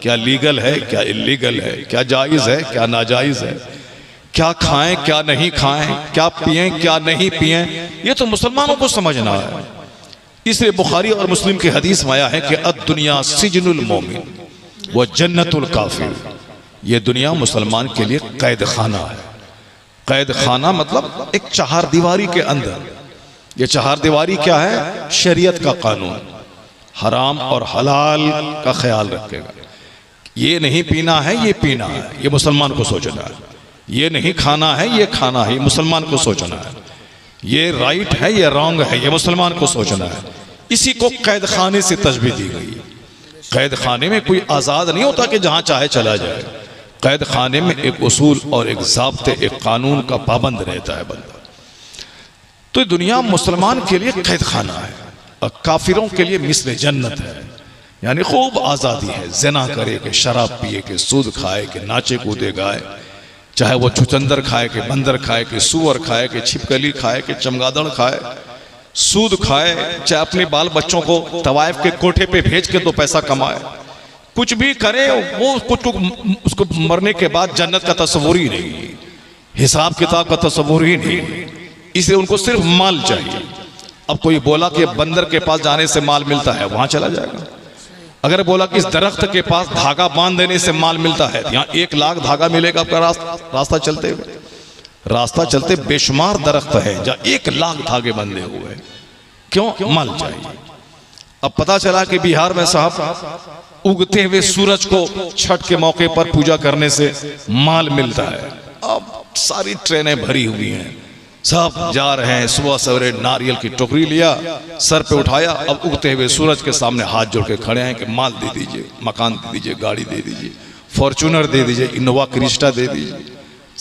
क्या लीगल है, क्या इलीगल है, क्या जायज़ है, क्या नाजायज़ है, क्या खाएं क्या नहीं खाएं, क्या पिएं क्या नहीं पिएं, ये तो मुसलमानों को समझना है। इसलिए बुखारी और मुस्लिम की हदीस में आया है कि अद-दुनिया सिजनुल मोमिन व जन्नतुल काफिर, ये दुनिया मुसलमान के लिए कैद खाना है। कैद खाना मतलब एक चार दीवारी के अंदर। ये चार दीवारी क्या है? शरीयत का कानून, हराम और हलाल का ख्याल रखेगा। ये नहीं पीना है, ये पीना है, ये मुसलमान को सोचना है। ये नहीं खाना है, ये खाना है, ये मुसलमान को सोचना है। ये राइट है, ये रॉन्ग है, ये मुसलमान को सोचना है। इसी को कैद खाने से तशबीह दी गई। कैद खाने में कोई आज़ाद नहीं होता कि जहां चाहे चला जाए। कैद खाने में एक उसूल और एक ज़ाब्ते, एक कानून का पाबंद रहता है बंदा। तो दुनिया मुसलमान के लिए कैद खाना है और काफिरों के लिए मिस्ल जन्नत है, यानी खूब आज़ादी है। ज़िना करे कि शराब पिए के, सूद खाए के, नाचे कूदे गाए, चाहे वो चुचंदर खाए के, बंदर खाए के, सुअर खाए के, छिपकली खाए के, चमगादड़ खाए, सूद खाए, चाहे अपने बाल बच्चों को तवाइफ के कोठे पे भेज के तो पैसा कमाए, कुछ भी करे वो कुछ उसको मरने के बाद जन्नत का तस्वुर ही नहीं, हिसाब किताब का तस्वुर ही नहीं। इसलिए उनको सिर्फ माल चाहिए। अब कोई बोला कि बंदर के पास जाने से माल मिलता है, वहां चला जाएगा। अगर बोला कि इस दरख्त के पास धागा बांध देने से माल मिलता है, यहाँ 1 लाख धागा मिलेगा आपका रास्ता चलते हुए। रास्ता चलते बेशुमार दरख्त है जहाँ 1 लाख धागे बंधे हुए। क्यों? माल चाहिए। अब पता चला कि बिहार में साहब उगते हुए सूरज को छठ के मौके पर पूजा करने से माल मिलता है। अब सारी ट्रेनें भरी हुई हैं, सब जा रहे हैं। सुबह सवेरे नारियल की टोकरी लिया, सर पे उठाया, अब उगते हुए सूरज के सामने हाथ जोड़ के खड़े हैं कि माल दे दीजिए, मकान दे दीजिए, गाड़ी दे दीजिए, फॉर्चूनर दे दीजिए, इनोवा क्रिस्टा दे दीजिए,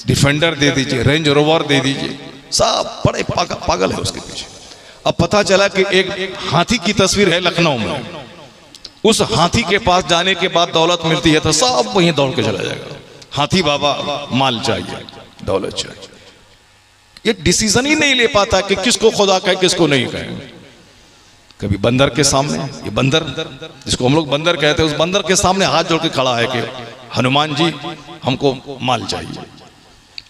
डिफेंडर दे दीजिए, रेंज रोवर दे दीजिए। सब बड़े पागल है उसके पीछे। अब पता चला कि एक हाथी की तस्वीर है लखनऊ में, उस हाथी के पास जाने के बाद दौलत मिलती है तो सब वहीं दौड़ के चला जाएगा। हाथी बाबा, माल चाहिए, दौलत चाहिए। ये डिसीजन ही नहीं ले पाता कि किसको खुदा कहे, किसको नहीं कहे। कभी बंदर के सामने, ये बंदर जिसको हम लोग बंदर कहते हैं, उस बंदर के सामने हाथ जोड़ के खड़ा है कि हनुमान जी हमको माल चाहिए।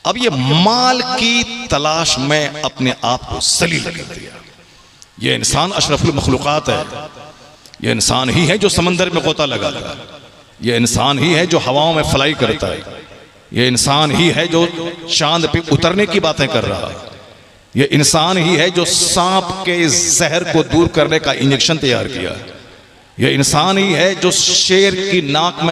अब ये माल की तलाश में अपने आप को सलील कर दिया। ये इंसान अशरफुल मखलूकात है। ये इंसान ही है जो समंदर में गोता लगाता है। ये इंसान ही है जो हवाओं में फ्लाई करता है। ये इंसान ही है जो चांद पे उतरने की बातें कर रहा है। ये इंसान ही है जो सांप के जहर को दूर करने का इंजेक्शन तैयार किया। ये इंसान ही है जो शेर की नाक में